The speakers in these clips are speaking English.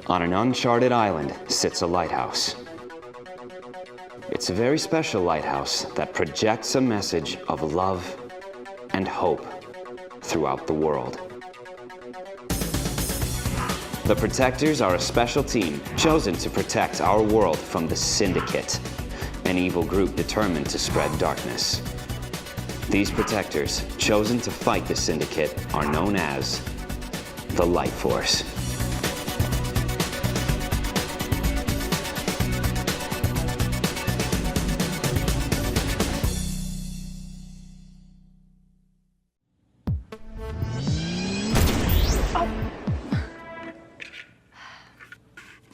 On an uncharted island sits a lighthouse. It's a very special lighthouse that projects a message of love and hope throughout the world. The Protectors are a special team chosen to protect our world from the Syndicate, an evil group determined to spread darkness. These Protectors, chosen to fight the Syndicate, are known as the Light Force.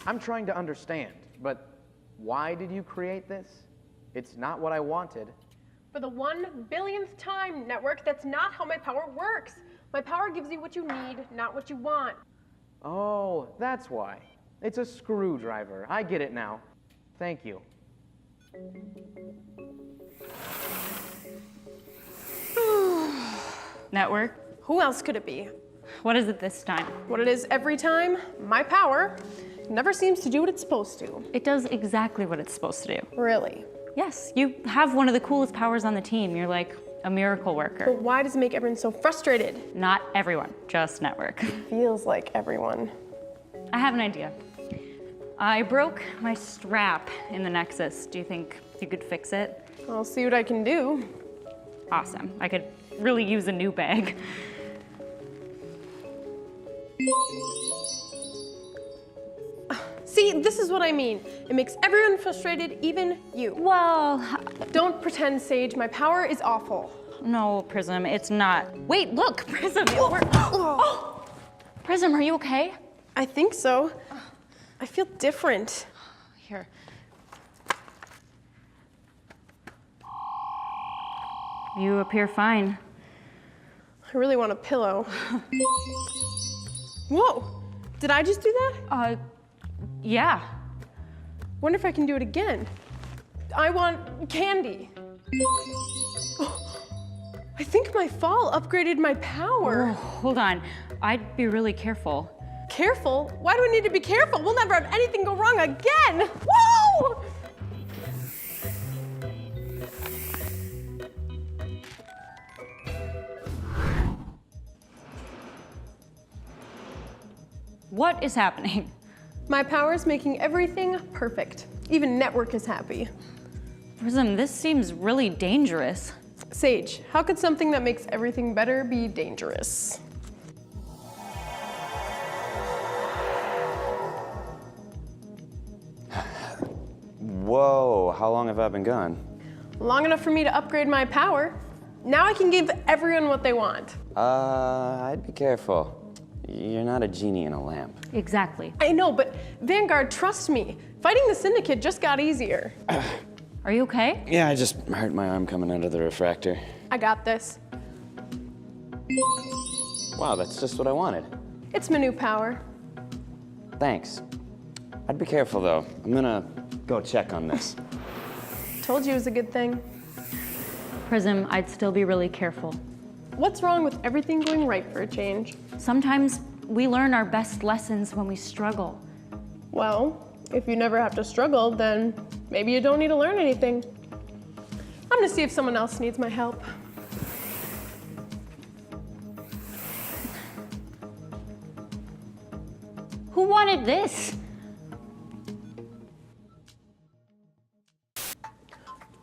I'm trying to understand, but why did you create this? It's not what I wanted. For the 1 billionth time, Network, that's not how my power works. My power gives you what you need, not what you want. Oh, that's why. It's a screwdriver. I get it now. Thank you. Network? Who else could it be? What is it this time? What it is every time, my power never seems to do what it's supposed to. It does exactly what it's supposed to do. Really? Yes, you have one of the coolest powers on the team. You're like a miracle worker. But why does it make everyone so frustrated? Not everyone, just Network. Feels like everyone. I have an idea. I broke my strap in the Nexus. Do you think you could fix it? I'll see what I can do. Awesome. I could really use a new bag. See, this is what I mean. It makes everyone frustrated, even you. Well, Don't pretend, Sage. My power is awful. no, Prism, it's not. Wait, look, Prism, Oh! Prism, are you okay? I think so. I feel different. Here. You appear fine. I really want a pillow. Whoa! Did I just do that? Yeah. Wonder if I can do it again. I want candy. I think my fall upgraded my power. Oh, hold on. I'd be really careful. Careful? Why do I need to be careful? We'll never have anything go wrong again. Whoa! What is happening? My power is making everything perfect. Even Network is happy. Prism, this seems really dangerous. Sage, how could something that makes everything better be dangerous? Whoa, how long have I been gone? Long enough for me to upgrade my power. Now I can give everyone what they want. I'd be careful. You're not a genie in a lamp. Exactly. I know, but Vanguard, trust me. Fighting the Syndicate just got easier. Are you okay? Yeah, I just hurt my arm coming out of the refractor. I got this. Wow, that's just what I wanted. It's my new power. Thanks. I'd be careful though. I'm gonna go check on this. Told you it was a good thing. Prism, I'd still be really careful. What's wrong with everything going right for a change? Sometimes we learn our best lessons when we struggle. Well, if you never have to struggle, then maybe you don't need to learn anything. I'm gonna see if someone else needs my help. Who wanted this?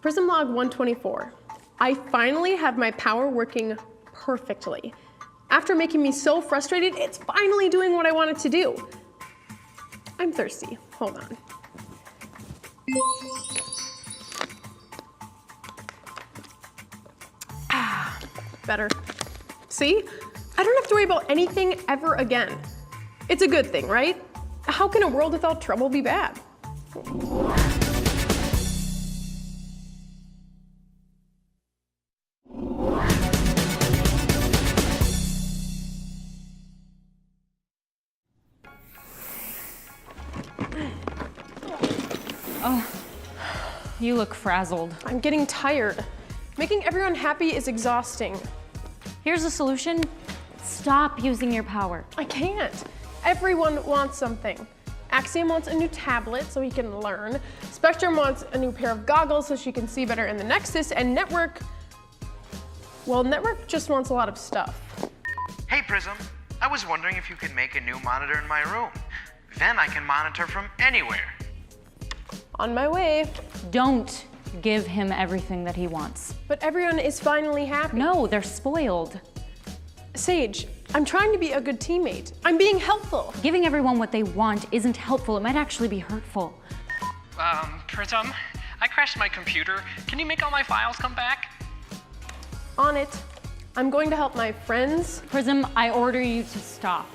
Prism log 124. I finally have my power working perfectly. After making me so frustrated, it's finally doing what I want it to do. I'm thirsty. Hold on. Ah, better. See? I don't have to worry about anything ever again. It's a good thing, right? How can a world without trouble be bad? You look frazzled. I'm getting tired. Making everyone happy is exhausting. Here's a solution. Stop using your power. I can't. Everyone wants something. Axiom wants a new tablet so he can learn. Spectrum wants a new pair of goggles so she can see better in the Nexus. And Network, well, Network just wants a lot of stuff. Hey, Prism. I was wondering if you could make a new monitor in my room. Then I can monitor from anywhere. On my way. Don't give him everything that he wants. But everyone is finally happy. No, they're spoiled. Sage, I'm trying to be a good teammate. I'm being helpful. Giving everyone what they want isn't helpful. It might actually be hurtful. Prism, I crashed my computer. Can you make all my files come back? On it. I'm going to help my friends. Prism, I order you to stop.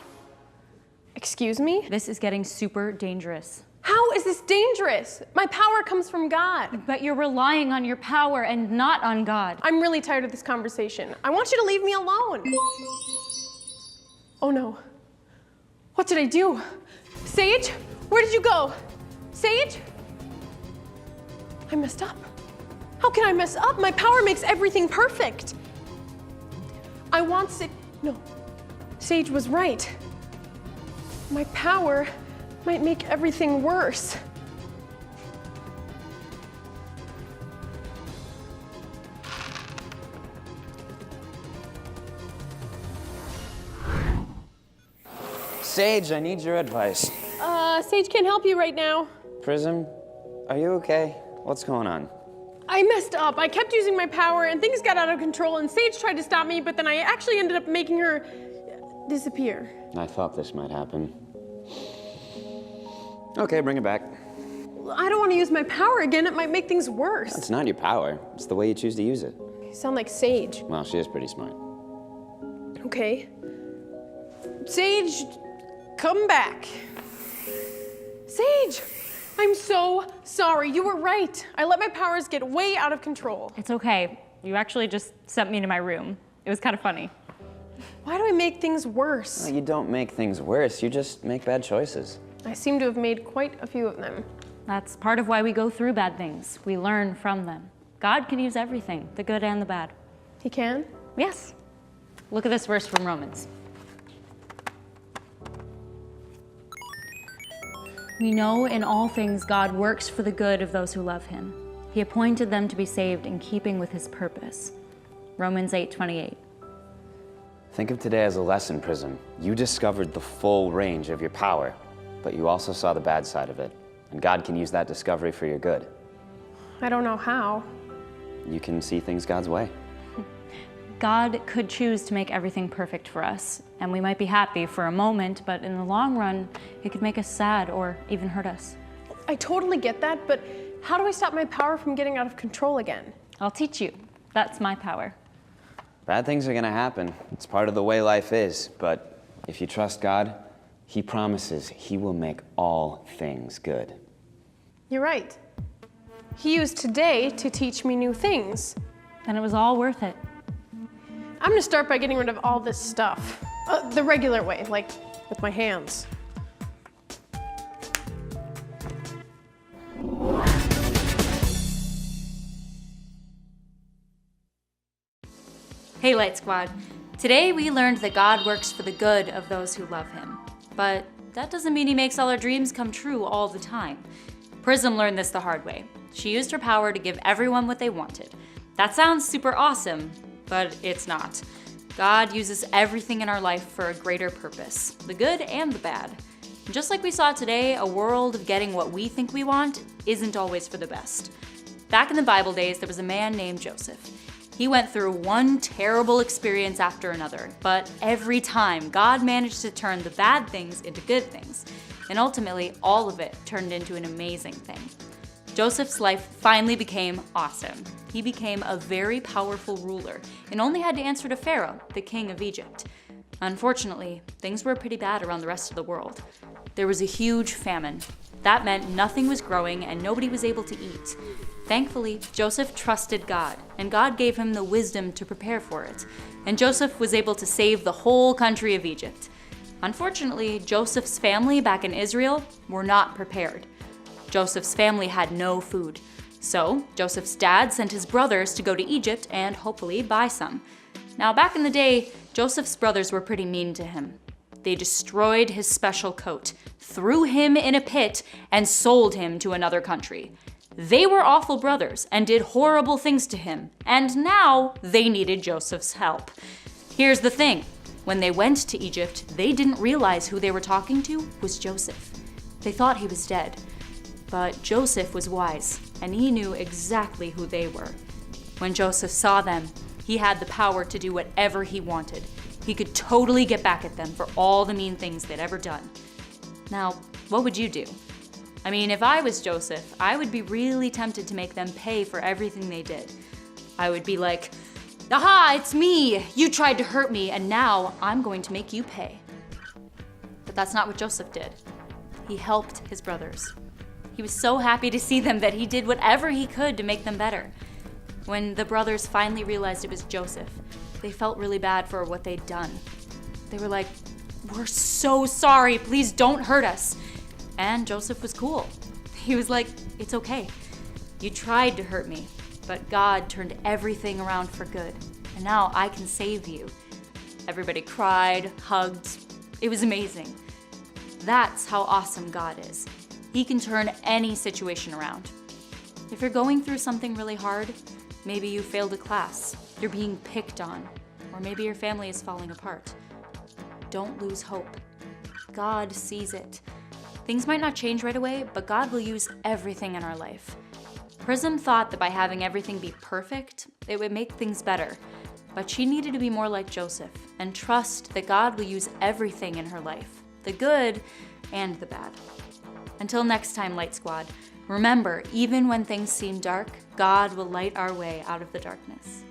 Excuse me? This is getting super dangerous. How is this dangerous? My power comes from God. But you're relying on your power and not on God. I'm really tired of this conversation. I want you to leave me alone. Oh no. What did I do? Sage? Where did you go? Sage? I messed up. How can I mess up? My power makes everything perfect. No. Sage was right. My power might make everything worse. Sage, I need your advice. Sage can't help you right now. Prism, are you okay? What's going on? I messed up. I kept using my power and things got out of control and Sage tried to stop me, but then I actually ended up making her disappear. I thought this might happen. Okay, bring it back. I don't want to use my power again. It might make things worse. It's not your power. It's the way you choose to use it. You sound like Sage. Well, she is pretty smart. Okay. Sage, come back. Sage, I'm so sorry. You were right. I let my powers get way out of control. It's okay. You actually just sent me to my room. It was kind of funny. Why do I make things worse? Well, you don't make things worse. You just make bad choices. I seem to have made quite a few of them. That's part of why we go through bad things. We learn from them. God can use everything, the good and the bad. He can? Yes. Look at this verse from Romans. We know in all things God works for the good of those who love him. He appointed them to be saved in keeping with his purpose. Romans 8:28. Think of today as a lesson, Prism. You discovered the full range of your power, but you also saw the bad side of it. And God can use that discovery for your good. I don't know how. You can see things God's way. God could choose to make everything perfect for us, and we might be happy for a moment, but in the long run, it could make us sad or even hurt us. I totally get that, but how do I stop my power from getting out of control again? I'll teach you. That's my power. Bad things are gonna happen. It's part of the way life is, but if you trust God, he promises he will make all things good. You're right. He used today to teach me new things. Then it was all worth it. I'm gonna start by getting rid of all this stuff. The regular way, like with my hands. Hey Light Squad. Today we learned that God works for the good of those who love him. But that doesn't mean he makes all our dreams come true all the time. Prism learned this the hard way. She used her power to give everyone what they wanted. That sounds super awesome, but it's not. God uses everything in our life for a greater purpose, the good and the bad. Just like we saw today, a world of getting what we think we want isn't always for the best. Back in the Bible days, there was a man named Joseph. He went through one terrible experience after another, but every time God managed to turn the bad things into good things, and ultimately all of it turned into an amazing thing. Joseph's life finally became awesome. He became a very powerful ruler and only had to answer to Pharaoh, the king of Egypt. Unfortunately, things were pretty bad around the rest of the world. There was a huge famine. That meant nothing was growing and nobody was able to eat. Thankfully, Joseph trusted God, and God gave him the wisdom to prepare for it. And Joseph was able to save the whole country of Egypt. Unfortunately, Joseph's family back in Israel were not prepared. Joseph's family had no food. So, Joseph's dad sent his brothers to go to Egypt and hopefully buy some. Now, back in the day, Joseph's brothers were pretty mean to him. They destroyed his special coat, threw him in a pit, and sold him to another country. They were awful brothers and did horrible things to him, and now they needed Joseph's help. Here's the thing. When they went to Egypt, they didn't realize who they were talking to was Joseph. They thought he was dead. But Joseph was wise, and he knew exactly who they were. When Joseph saw them, he had the power to do whatever he wanted. He could totally get back at them for all the mean things they'd ever done. Now, what would you do? I mean, if I was Joseph, I would be really tempted to make them pay for everything they did. I would be like, "Aha, it's me! You tried to hurt me, and now I'm going to make you pay." But that's not what Joseph did. He helped his brothers. He was so happy to see them that he did whatever he could to make them better. When the brothers finally realized it was Joseph, they felt really bad for what they'd done. They were like, "We're so sorry, please don't hurt us." And Joseph was cool. He was like, "It's okay. You tried to hurt me, but God turned everything around for good, and now I can save you." Everybody cried, hugged. It was amazing. That's how awesome God is. He can turn any situation around. If you're going through something really hard, maybe you failed a class, you're being picked on, or maybe your family is falling apart, don't lose hope. God sees it. Things might not change right away, but God will use everything in our life. Prism thought that by having everything be perfect, it would make things better. But she needed to be more like Joseph and trust that God will use everything in her life, the good and the bad. Until next time, Light Squad, remember, even when things seem dark, God will light our way out of the darkness.